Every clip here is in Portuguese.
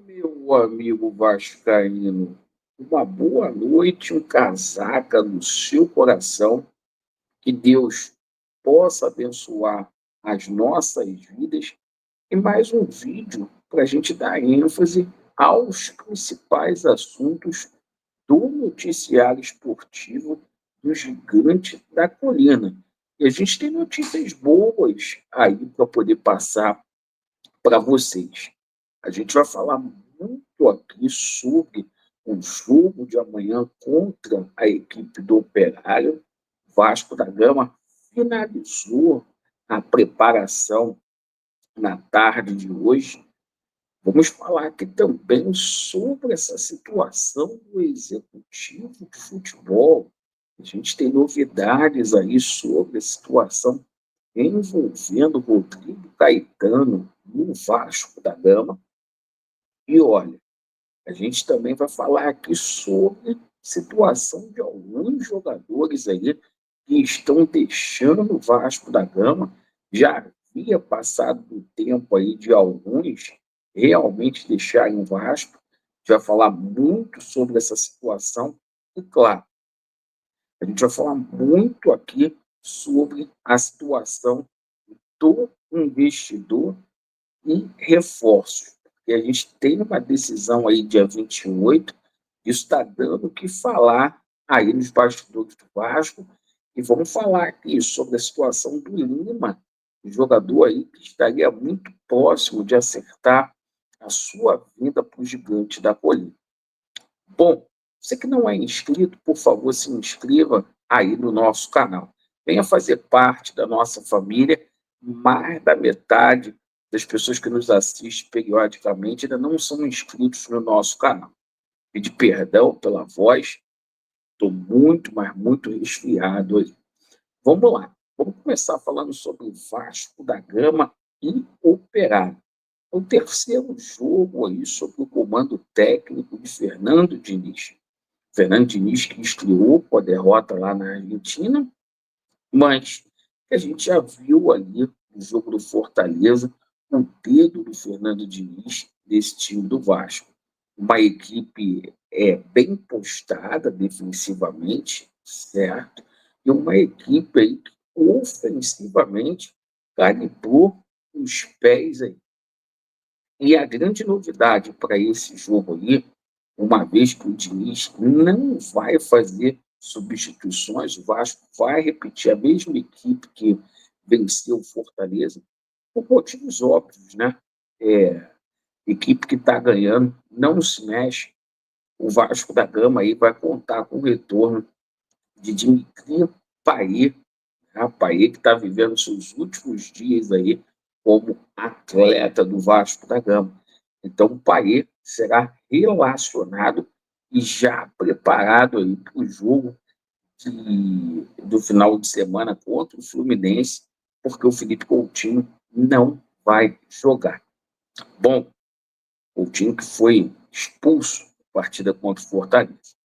Meu amigo vascaíno, uma boa noite, um casaca no seu coração, que Deus possa abençoar as nossas vidas e mais um vídeo para a gente dar ênfase aos principais assuntos do noticiário esportivo do Gigante da Colina. E a gente tem notícias boas aí para poder passar para vocês. A gente vai falar muito aqui sobre o jogo de amanhã contra a equipe do Operário. Vasco da Gama finalizou a preparação na tarde de hoje. Vamos falar aqui também sobre essa situação do executivo de futebol. A gente tem novidades aí sobre a situação envolvendo Rodrigo Caetano no Vasco da Gama. E olha, a gente também vai falar aqui sobre situação de alguns jogadores aí que estão deixando o Vasco da Gama. Já havia passado do tempo aí de alguns realmente deixarem o Vasco. A gente vai falar muito sobre essa situação. E, claro, a gente vai falar muito aqui sobre a situação do investidor e reforços. E a gente tem uma decisão aí dia 28, isso está dando o que falar aí nos bastidores do Vasco, e vamos falar aqui sobre a situação do Lima, um jogador aí que estaria muito próximo de acertar a sua vinda para o Gigante da Colina. Bom, você que não é inscrito, por favor, se inscreva aí no nosso canal. Venha fazer parte da nossa família. Mais da metade das pessoas que nos assistem periodicamente ainda não são inscritos no nosso canal. Pedir perdão pela voz, estou muito, mas muito resfriado aí. Vamos lá, vamos começar falando sobre o Vasco da Gama e Operário. É o terceiro jogo aí sob o comando técnico de Fernando Diniz. Fernando Diniz que estreou com a derrota lá na Argentina, mas a gente já viu ali no jogo do Fortaleza o dedo do Fernando Diniz nesse time do Vasco. Uma equipe bem postada defensivamente, certo? E uma equipe aí que ofensivamente calibrou os pés aí. E a grande novidade para esse jogo aí, uma vez que o Diniz não vai fazer substituições, o Vasco vai repetir a mesma equipe que venceu o Fortaleza, por motivos óbvios, né? É, equipe que está ganhando não se mexe. O Vasco da Gama aí vai contar com o retorno de Dimitri Payet, né? Payet que está vivendo seus últimos dias aí como atleta do Vasco da Gama. Então, o Payet será relacionado e já preparado aí para o jogo do final de semana contra o Fluminense, porque o Felipe Coutinho não vai jogar. Bom, Coutinho que foi expulso na partida contra o Fortaleza.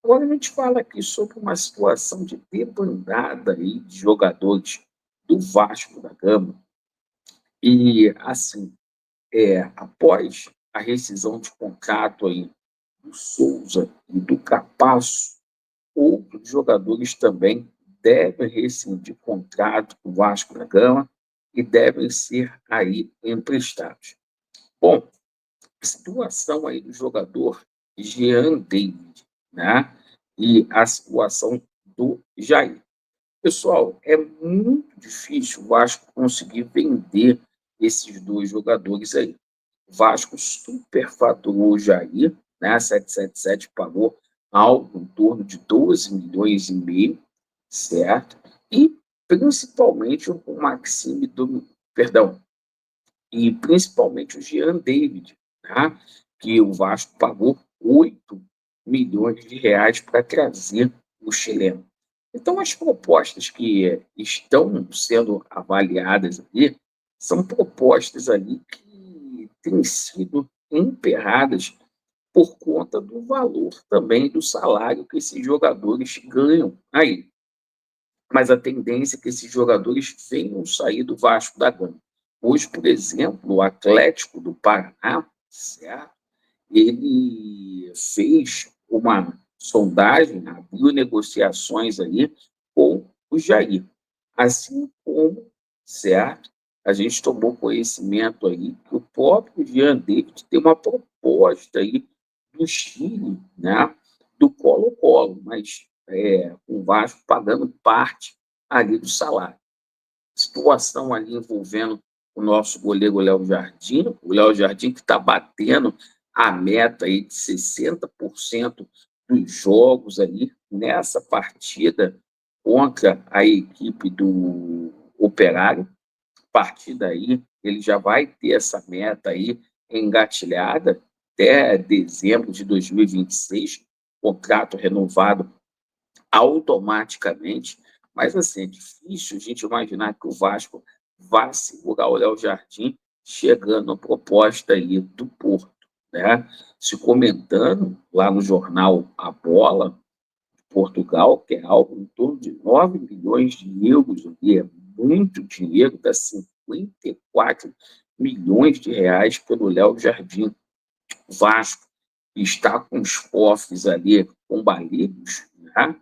Agora a gente fala aqui sobre uma situação de debandada aí de jogadores do Vasco da Gama. E, assim, após a rescisão de contrato aí do Souza e do Capasso, outros jogadores também devem rescindir contrato com o Vasco da Gama e devem ser aí emprestados. Bom, a situação aí do jogador Jean David, né? E a situação do Jair. Pessoal, é muito difícil o Vasco conseguir vender esses dois jogadores aí. O Vasco superfaturou o Jair, né? 777 pagou algo em torno de 12 milhões e meio, certo? E principalmente o Maxime do, perdão, e principalmente o Jean David, tá? Que o Vasco pagou 8 milhões de reais para trazer o chileno. Então, as propostas que estão sendo avaliadas ali são propostas ali que têm sido emperradas por conta do valor também do salário que esses jogadores ganham aí. Mas a tendência é que esses jogadores venham sair do Vasco da Gama. Hoje, por exemplo, o Atlético do Paraná, certo? Ele fez uma sondagem, abriu negociações aí com o Jair. Assim como, certo, a gente tomou conhecimento aí que o próprio Jean David tem uma proposta aí do Chile, né, do Colo-Colo, mas o Vasco pagando parte ali do salário. Situação ali envolvendo o nosso goleiro Léo Jardim, o Léo Jardim que está batendo a meta aí de 60% dos jogos ali nessa partida contra a equipe do Operário. A partir daí, ele já vai ter essa meta aí engatilhada até dezembro de 2026, contrato renovado automaticamente, mas assim, é difícil a gente imaginar que o Vasco vá segurar o Léo Jardim chegando a proposta aí do Porto, né? Se comentando lá no jornal A Bola, de Portugal, que é algo em torno de 9 milhões de euros, e é muito dinheiro, dá 54 milhões de reais pelo Léo Jardim. O Vasco está com os cofres ali combalidos, né?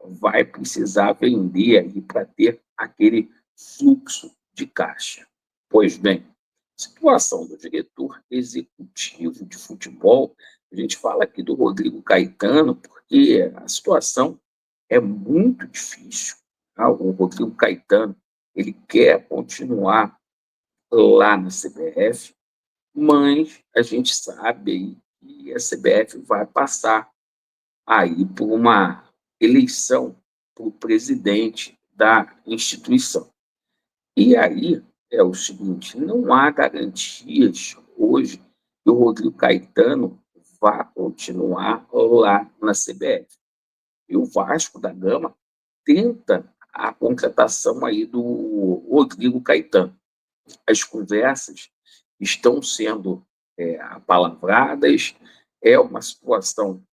Vai precisar vender aí para ter aquele fluxo de caixa. Pois bem, situação do diretor executivo de futebol, a gente fala aqui do Rodrigo Caetano, porque a situação é muito difícil. Tá? O Rodrigo Caetano ele quer continuar lá na CBF, mas a gente sabe aí que a CBF vai passar aí por uma eleição para o presidente da instituição. E aí é o seguinte, não há garantias hoje que o Rodrigo Caetano vá continuar lá na CBF. E o Vasco da Gama tenta a contratação aí do Rodrigo Caetano. As conversas estão sendo apalavradas, é uma situação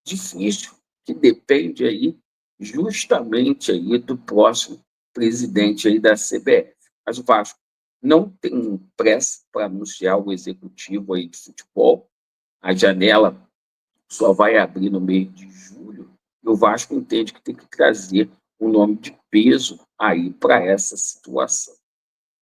difícil que depende aí justamente aí do próximo presidente aí da CBF. Mas o Vasco não tem pressa para anunciar o executivo aí de futebol. A janela só vai abrir no mês de julho e o Vasco entende que tem que trazer um nome de peso aí para essa situação.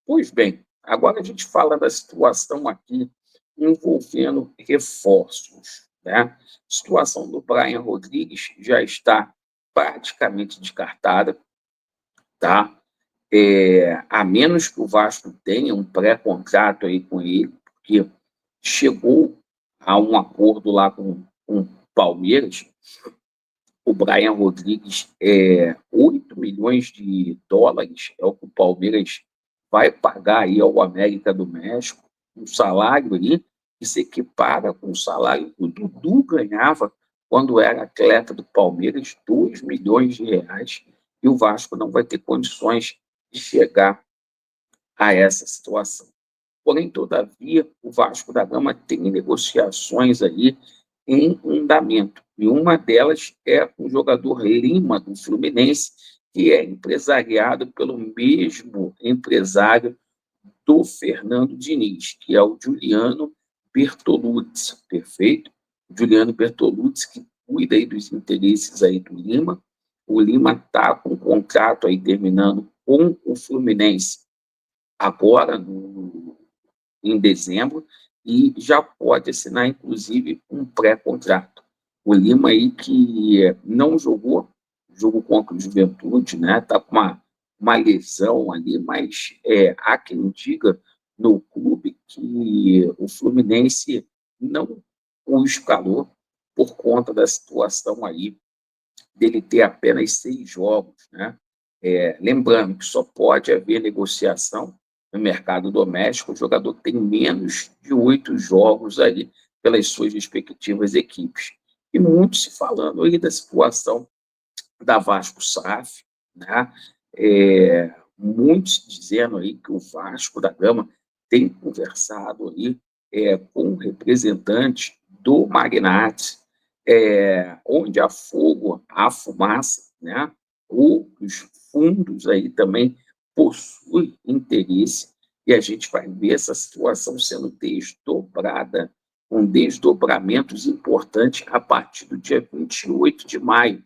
Pois bem, agora a gente fala da situação aqui envolvendo reforços, né? A situação do Brian Rodrigues já está praticamente descartada, tá? A menos que o Vasco tenha um pré-contrato aí com ele, porque chegou a um acordo lá com o Palmeiras. O Brian Rodrigues 8 milhões de dólares é o que o Palmeiras vai pagar aí ao América do México, um salário aí que se equipara com o salário que o Dudu ganhava quando era atleta do Palmeiras, 2 milhões de reais, e o Vasco não vai ter condições de chegar a essa situação. Porém, todavia, o Vasco da Gama tem negociações aí em andamento. E uma delas é o jogador Lima, do Fluminense, que é empresariado pelo mesmo empresário do Fernando Diniz, que é o Juliano Bertolucci, perfeito? Juliano Bertolucci, que cuida aí dos interesses aí do Lima. O Lima está com o contrato aí terminando com o Fluminense agora, em dezembro, e já pode assinar, inclusive, um pré-contrato. O Lima aí que não jogou contra o Juventude, né? Está com uma lesão ali, mas há quem diga no clube que o Fluminense não o escalou por conta da situação aí dele ter apenas 6 jogos, né? Lembrando que só pode haver negociação no mercado doméstico, o jogador tem menos de 8 jogos aí pelas suas respectivas equipes. E muito se falando aí da situação da Vasco SAF, né? Muitos dizendo aí que o Vasco da Gama tem conversado aí com representantes do Magnate, onde há fogo, há fumaça, né? Os fundos aí também possuem interesse e a gente vai ver essa situação sendo desdobrada, com desdobramentos importantes a partir do dia 28 de maio.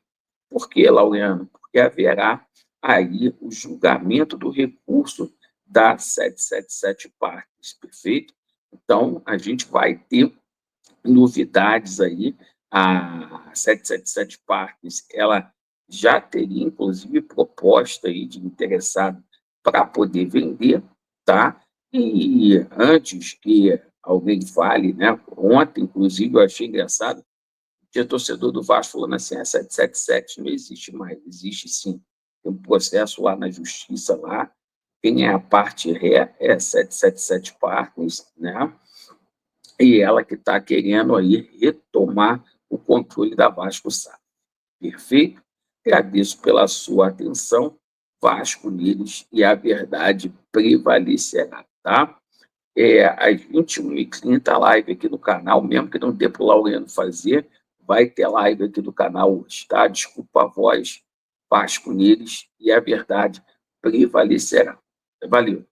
Por que, Laureano? Porque haverá aí o julgamento do recurso da 777 Parques, perfeito? Então, a gente vai ter novidades aí. A 777 Parques, ela já teria, inclusive, proposta aí de interessado para poder vender, tá? E antes que alguém fale, né? Ontem, inclusive, eu achei engraçado, tinha torcedor do Vasco falando assim, a 777 não existe mais, existe sim. Tem um processo lá na justiça lá, quem é a parte ré é a 777 Partners, né? E ela que está querendo aí retomar o controle da Vasco SA. Perfeito? Agradeço pela sua atenção. Vasco neles e a verdade prevalecerá, tá? Às 21h30, live aqui no canal, mesmo que não dê para o Laureano fazer, vai ter live aqui no canal hoje, tá? Desculpa a voz, Vasco neles e a verdade prevalecerá. Valeu.